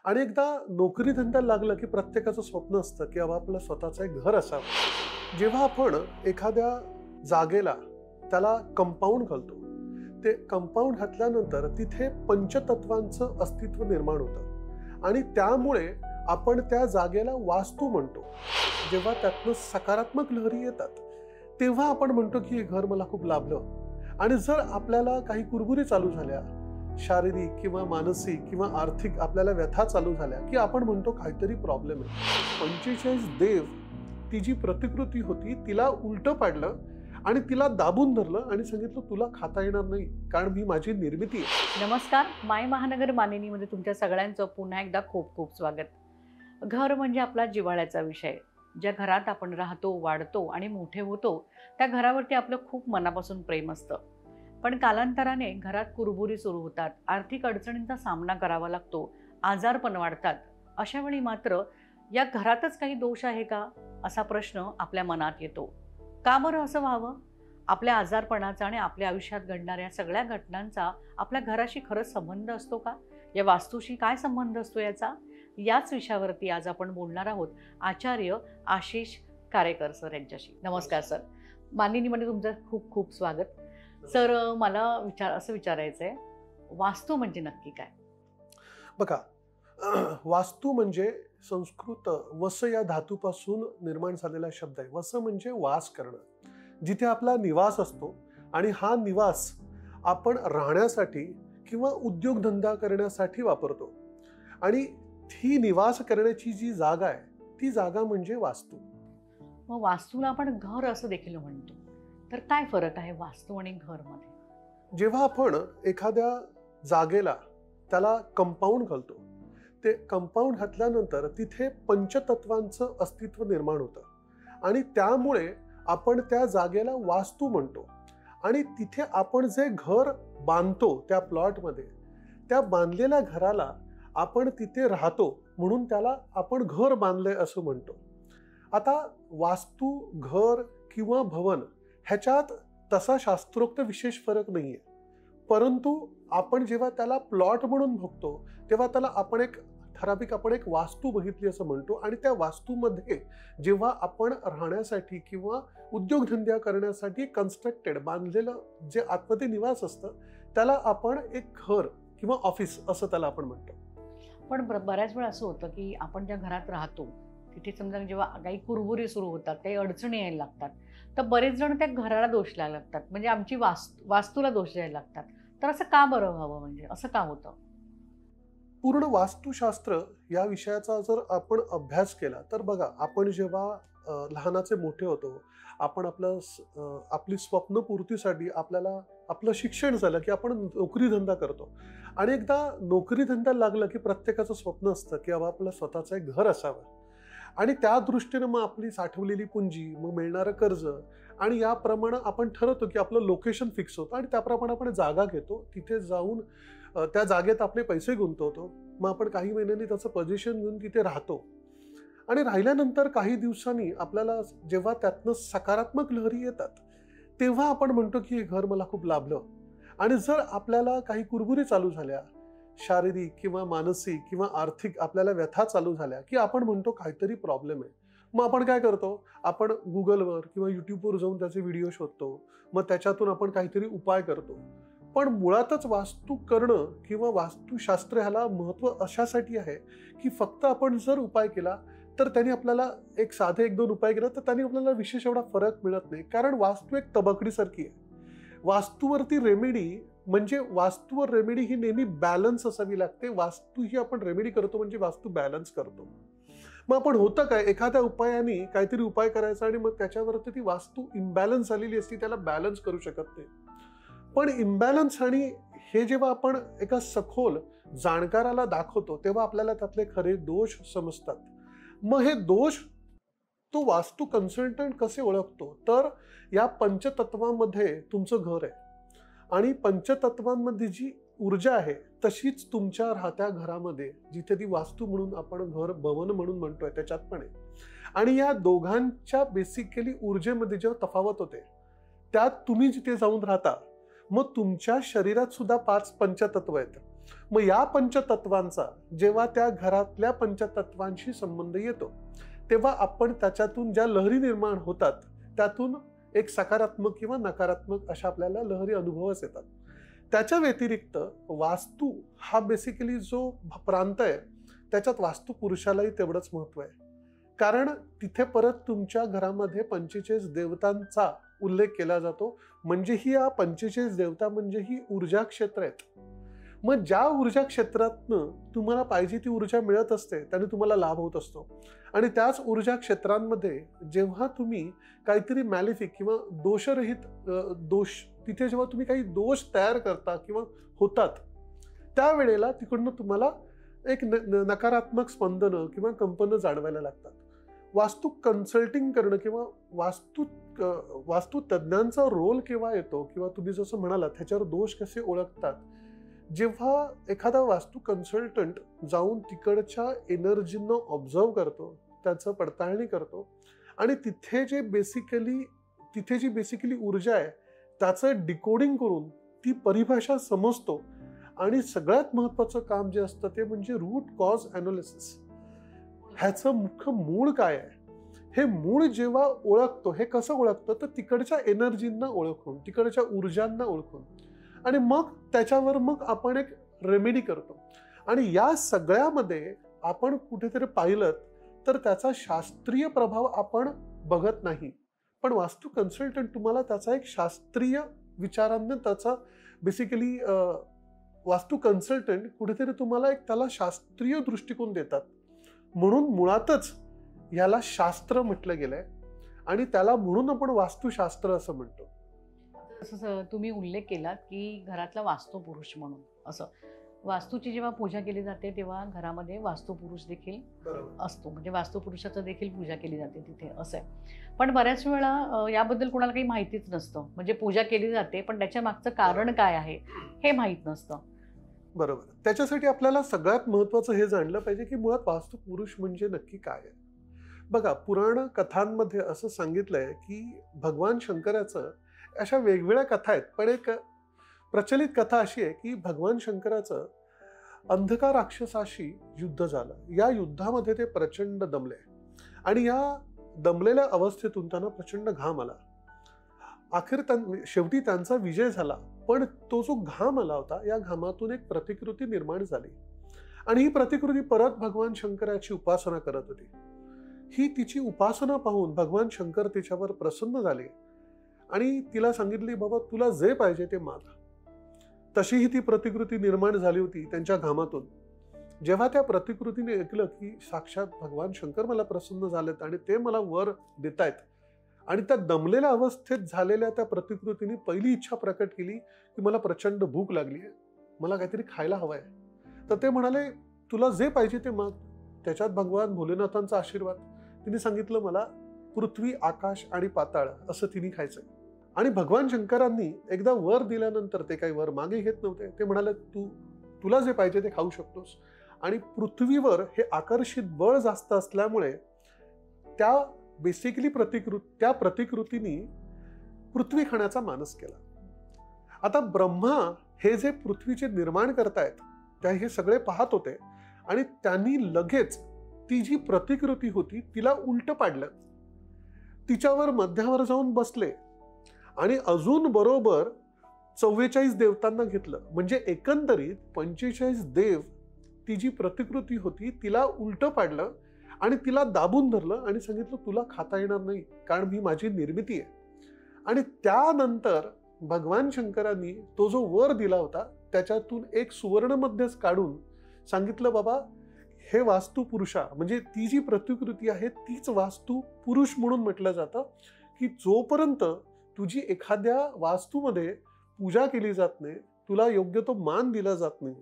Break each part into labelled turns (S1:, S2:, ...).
S1: आणि एकदा नोकरी धंद्याला लागलं की प्रत्येकाचं स्वप्न असतं की बाबा आपलं स्वतःचं एक घर असावं. जेव्हा आपण एखाद्या जागेला त्याला कंपाऊंड घालतो, ते कंपाऊंड घातल्यानंतर तिथे पंचतत्वांचं अस्तित्व निर्माण होतं आणि त्यामुळे आपण त्या जागेला वास्तू म्हणतो. जेव्हा त्यातनं सकारात्मक लहरी येतात तेव्हा आपण म्हणतो की हे घर मला खूप लाभलं. आणि जर आपल्याला काही कुरबुरी चालू झाल्या, शारीरिक किंवा मानसिक किंवा आर्थिक आपल्याला व्यथा चालू झाल्या की आपण म्हणतो काहीतरी प्रॉब्लेम आहे. 45 देव ती जी प्रतिकृती होती तिला उलटं पाडलं आणि तिला दाबून धरलं आणि सांगितलं तुला खाता येणार नाही कारण मी माझी निर्मिती आहे.
S2: नमस्कार, माय महानगर मानिनीमध्ये तुमच्या सगळ्यांचं पुन्हा एकदा खूप खूप स्वागत. घर म्हणजे आपला जिव्हाळ्याचा विषय. ज्या घरात आपण राहतो, वाढतो आणि मोठे होतो त्या घरावरती आपलं खूप मनापासून प्रेम असतं. पण कालांतराने घरात कुरबुरी सुरू होतात, आर्थिक अडचणींचा सामना करावा लागतो, आजारपण वाढतात. अशा वेळी मात्र या घरातच काही दोष आहे का असा प्रश्न आपल्या मनात येतो. का बरं असं व्हावं? आपल्या आजारपणाचा आणि आपल्या आयुष्यात घडणाऱ्या सगळ्या घटनांचा आपल्या घराशी खरंच संबंध असतो का? या वास्तूशी काय संबंध असतो याच विषयावरती आज आपण बोलणार आहोत आचार्य आशिष कारेकर सर यांच्याशी. नमस्कार सर, मानिनीमध्ये तुमचं खूप खूप स्वागत. सर, मला असं विचारायचं आहे, वास्तू म्हणजे नक्की काय?
S1: बघा, वास्तू म्हणजे संस्कृत वस या धातूपासून निर्माण झालेला शब्द आहे. वस म्हणजे वास करणं, जिथे आपला निवास असतो आणि हा निवास आपण राहण्यासाठी किंवा उद्योगधंदा करण्यासाठी वापरतो. आणि ही निवास करण्याची जी जागा आहे ती जागा म्हणजे वास्तू.
S2: मग वास्तूला आपण घर असं देखील म्हणतो, तर काय फरक आहे वास्तू आणि घर मध्ये?
S1: जेव्हा आपण एखाद्या जागेला त्याला कंपाऊंड घालतो, ते कंपाऊंड घातल्यानंतर तिथे पंचतत्वांचं अस्तित्व निर्माण होतं आणि त्यामुळे आपण त्या जागेला वास्तू म्हणतो. आणि तिथे आपण जे घर बांधतो त्या प्लॉटमध्ये, त्या बांधलेल्या घराला आपण तिथे राहतो म्हणून त्याला आपण घर बांधलंय असं म्हणतो. आता वास्तू, घर किंवा भवन ह्याच्यात तसा शास्त्रोक्त विशेष फरक नाहीये, परंतु आपण जेव्हा त्याला प्लॉट म्हणून बघतो तेव्हा त्याला आपण एक वास्तू बघितली असं म्हणतो. आणि त्या वास्तूमध्ये जेव्हा आपण राहण्यासाठी किंवा उद्योगधंद्या करण्यासाठी कन्स्ट्रक्टेड बांधलेलं जे आतमध्ये निवास असतं त्याला आपण एक घर किंवा ऑफिस असं त्याला आपण म्हणतो.
S2: पण बऱ्याच वेळा असं होतं की आपण ज्या घरात राहतो तिथे समजा जेव्हा काही कुरबुरी सुरू होतात, काही अडचणी यायला लागतात, तर बरेच जण त्या घराला दोष द्यायला लागतात, म्हणजे आमची वास्तूला दोष द्यायला लागतात. तर असं का बरं व्हावं? म्हणजे असं का होतं?
S1: पूर्ण वास्तुशास्त्र या विषयाचा जर आपण अभ्यास केला तर बघा, आपण जेव्हा लहानाचे मोठे होतो, आपण आपली स्वप्नपूर्तीसाठी आपल्याला आपलं शिक्षण झालं की आपण नोकरी धंदा करतो. आणि एकदा नोकरी धंद्याला लागलं की प्रत्येकाचं स्वप्न असतं की बाबा आपलं स्वतःचं एक घर असावं. आणि त्या दृष्टीनं मग आपली साठवलेली पुंजी, मग मिळणारं कर्ज आणि याप्रमाणे आपण ठरवतो की आपलं लोकेशन फिक्स होतं आणि त्याप्रमाणे आपण जागा घेतो, तिथे जाऊन त्या जागेत आपले पैसे गुंतवतो. मग आपण काही महिन्यांनी त्याचं पोझिशन घेऊन तिथे राहतो आणि राहिल्यानंतर काही दिवसांनी आपल्याला जेव्हा त्यातनं सकारात्मक लहरी येतात तेव्हा आपण म्हणतो की हे घर मला खूप लाभलं. आणि जर आपल्याला काही कुरबुरी चालू झाल्या, शारीरिक किंवा मानसिक किंवा आर्थिक आपल्याला व्यथा चालू झाल्या की आपण म्हणतो काहीतरी प्रॉब्लेम आहे. मग आपण काय करतो, आपण गुगलवर किंवा युट्यूबवर जाऊन त्याचे व्हिडिओ शोधतो, मग त्याच्यातून आपण काहीतरी उपाय करतो. पण मुळातच वास्तू करणं किंवा वास्तुशास्त्र ह्याला महत्त्व अशासाठी आहे की फक्त आपण जर उपाय केला तर त्यांनी आपल्याला एक दोन उपाय केला तर त्यांनी आपल्याला विशेष एवढा फरक मिळत नाही. कारण वास्तू एक तबकडीसारखी आहे. वास्तूवरती रेमेडी म्हणजे वास्तूवर रेमेडी ही नेहमी बॅलन्स असावी लागते. वास्तू ही आपण रेमेडी करतो म्हणजे वास्तू बॅलन्स करतो. मग आपण होतं काय, एखाद्या उपायाने काहीतरी उपाय करायचा आणि मग त्याच्यावरती ती वास्तू इम्बॅलन्स झालेली असती, त्याला बॅलन्स करू शकत नाही. पण इम्बॅलन्स आणि हे जेव्हा आपण एका सखोल जाणकाराला दाखवतो तेव्हा आपल्याला त्यातले खरे दोष समजतात. मग हे दोष तो वास्तू कन्सल्टंट कसे ओळखतो, तर या पंचतत्वांमध्ये तुमचं घर आहे आणि पंचतत्वांमध्ये जी ऊर्जा आहे तशीच तुमच्या राहत्या घरामध्ये, जिथे ती वास्तू म्हणून आपण घर भवन म्हणून म्हणतोय त्याच्यात पण आहे. आणि या दोघांच्या बेसिकली ऊर्जेमध्ये जेव्हा तफावत होते त्यात तुम्ही जिथे जाऊन राहता, मग तुमच्या शरीरात सुद्धा 5 पंचतत्व आहेत. मग या पंचतत्वांचा जेव्हा त्या घरातल्या पंचतत्वांशी संबंध येतो तेव्हा आपण त्याच्यातून ज्या लहरी निर्माण होतात त्यातून एक सकारात्मक किंवा नकारात्मक अशा आपल्याला लहरी अनुभवच येतात. त्याच्या व्यतिरिक्त वास्तू हा बेसिकली जो प्रांत आहे त्याच्यात वास्तू पुरुषालाही तेवढंच महत्व आहे. कारण तिथे परत तुमच्या घरामध्ये 45 देवतांचा उल्लेख केला जातो. म्हणजे ही या 45 देवता म्हणजे ही ऊर्जा क्षेत्र आहेत. मग ज्या ऊर्जा क्षेत्रातनं तुम्हाला पाहिजे ती ऊर्जा मिळत असते त्याने तुम्हाला लाभ होत असतो. आणि त्याच ऊर्जा क्षेत्रांमध्ये जेव्हा तुम्ही काहीतरी मॅलिफिक किंवा दोषरहित तिथे जेव्हा तुम्ही काही दोष तयार करता किंवा होतात त्यावेळेला तिकडनं तुम्हाला एक नकारात्मक स्पंदनं किंवा कंपनं जाणवायला लागतात. वास्तू कन्सल्टिंग करणं किंवा वास्तू तज्ज्ञांचा रोल केव्हा येतो किंवा तुम्ही जसं म्हणालात ह्याच्यावर दोष कसे ओळखतात, जेव्हा एखादा वास्तू कन्सल्टंट जाऊन तिकडच्या एनर्जींना ऑब्झर्व करतो, त्याचं पडताळणी करतो आणि तिथे जी बेसिकली ऊर्जा आहे त्याचं डिकोडिंग करून ती परिभाषा समजतो. आणि सगळ्यात महत्वाचं काम जे असतं ते म्हणजे रूट कॉज अनालिसिस. ह्याचं मुख्य मूळ काय आहे हे मूळ जेव्हा ओळखतो, हे कसं ओळखतं तर तिकडच्या एनर्जींना ओळखून, तिकडच्या ऊर्जांना ओळखून आणि मग त्याच्यावर मग आपण एक रेमेडी करतो. आणि या सगळ्यामध्ये आपण कुठेतरी पाहिलं तर त्याचा शास्त्रीय प्रभाव आपण बघत नाही, पण वास्तू कन्सल्टंट तुम्हाला त्याचा एक शास्त्रीय विचारांनी त्याचा बेसिकली वास्तू कन्सल्टंट कुठेतरी तुम्हाला एक त्याला शास्त्रीय दृष्टिकोन देतात. म्हणून मुळातच याला शास्त्र म्हटलं गेलंय आणि त्याला म्हणून आपण वास्तुशास्त्र असं म्हणतो.
S2: जसं तुम्ही उल्लेख केलात की घरातला वास्तुपुरुष म्हणून, असं वास्तूची जेव्हा पूजा केली जाते तेव्हा घरामध्ये वास्तुपुरुष देखील असतो, म्हणजे वास्तुपुरुषाचं देखील पूजा केली जाते तिथे, असं आहे. पण बऱ्याच वेळा याबद्दल कोणाला काही माहितीच नसतं, म्हणजे पूजा केली जाते पण त्याच्या मागचं कारण काय आहे हे माहीत नसतं.
S1: बरोबर. त्याच्यासाठी आपल्याला सगळ्यात महत्वाचं हे जाणलं पाहिजे की मुळात वास्तुपुरुष म्हणजे नक्की काय आहे. बघा, पुराण कथांमध्ये असं सांगितलंय की भगवान शंकराचं अशा वेगवेगळ्या कथा आहेत, पण एक प्रचलित कथा अशी आहे की भगवान शंकराचं अंधकार राक्षसाशी युद्ध झालं. या युद्धामध्ये ते प्रचंड दमले आणि या दमलेल्या अवस्थेतून त्यांना प्रचंड घाम आला. अखेर शेवटी त्यांचा विजय झाला, पण तो जो घाम आला होता या घामातून एक प्रतिकृती निर्माण झाली आणि ही प्रतिकृती परत भगवान शंकराची उपासना करत होती. ही तिची उपासना पाहून भगवान शंकर तिच्यावर प्रसन्न झाले आणि तिला सांगितले, बाबा तुला जे पाहिजे ते माग. तशीही ती प्रतिकृती निर्माण झाली होती त्यांच्या घामातून. जेव्हा त्या प्रतिकृतीने ऐकलं की साक्षात भगवान शंकर मला प्रसन्न झालेत आणि ते मला वर देतायत आणि त्या दमलेल्या अवस्थेत झालेल्या त्या प्रतिकृतीने पहिली इच्छा प्रकट केली की मला प्रचंड भूक लागली आहे, मला काहीतरी खायला हवंय. तर ते म्हणाले, तुला जे पाहिजे ते माग. त्याच्यात भगवान भोलेनाथांचा आशीर्वाद. तिने सांगितलं, मला पृथ्वी, आकाश आणि पाताळ असं तिने खायचंय. आणि भगवान शंकरांनी एकदा वर दिल्यानंतर ते काही वर मागे घेत नव्हते. ते म्हणाले, तुला जे पाहिजे ते खाऊ शकतोस. आणि पृथ्वीवर हे आकर्षित बळ जास्त असल्यामुळे त्या बेसिकली त्या प्रतिकृतीने पृथ्वी खाण्याचा मानस केला. आता ब्रह्मा हे जे पृथ्वीचे निर्माण करतायत त्या हे सगळे पाहत होते आणि त्यांनी लगेच ती जी प्रतिकृती होती तिला उलट पाडलं, तिच्यावर मध्यावर जाऊन बसले आणि अजून बरोबर 44 देवतांना घेतलं. म्हणजे एकंदरीत 45 देव ती जी प्रतिकृती होती तिला उलट पाडलं आणि तिला दाबून धरलं आणि सांगितलं, तुला खाता येणार नाही कारण मी माझी निर्मिती आहे. आणि त्यानंतर भगवान शंकरांनी तो जो वर दिला होता त्याच्यातून एक सुवर्ण मध्यच काढून सांगितलं, बाबा हे वास्तू पुरुषा, म्हणजे ती जी प्रतिकृती आहे तीच वास्तू पुरुष म्हणून म्हटलं जातं की जोपर्यंत तुझी एखाद्या वास्तूमध्ये पूजा केली जात नाही, तुला योग्य तो मान दिला जात नाही,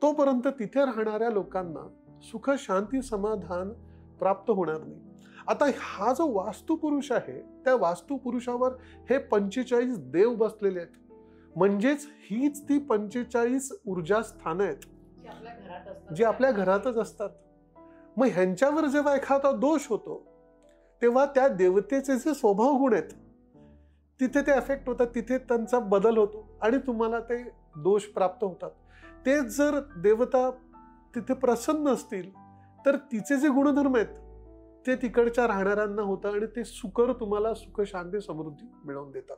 S1: तोपर्यंत तिथे राहणाऱ्या लोकांना सुख, शांती, समाधान प्राप्त होणार नाही. आता हा जो वास्तुपुरुष आहे त्या वास्तुपुरुषावर हे 45 देव बसलेले आहेत. म्हणजेच हीच ती 45 ऊर्जा स्थानं आहेत जे आपल्या घरातच असतात. मग ह्यांच्यावर जेव्हा एखादा दोष होतो तेव्हा त्या देवतेचे जे स्वभाव गुण आहेत तिथे ते एफेक्ट होतात, तिथे त्यांचा बदल होतो आणि तुम्हाला ते दोष प्राप्त होतात. तेच जर देवता तिथे प्रसन्न असतील तर तिचे जे गुणधर्म आहेत ते तिकडच्या राहणाऱ्यांना होतं आणि ते सुकर तुम्हाला सुख शांती समृद्धी मिळवून देतात.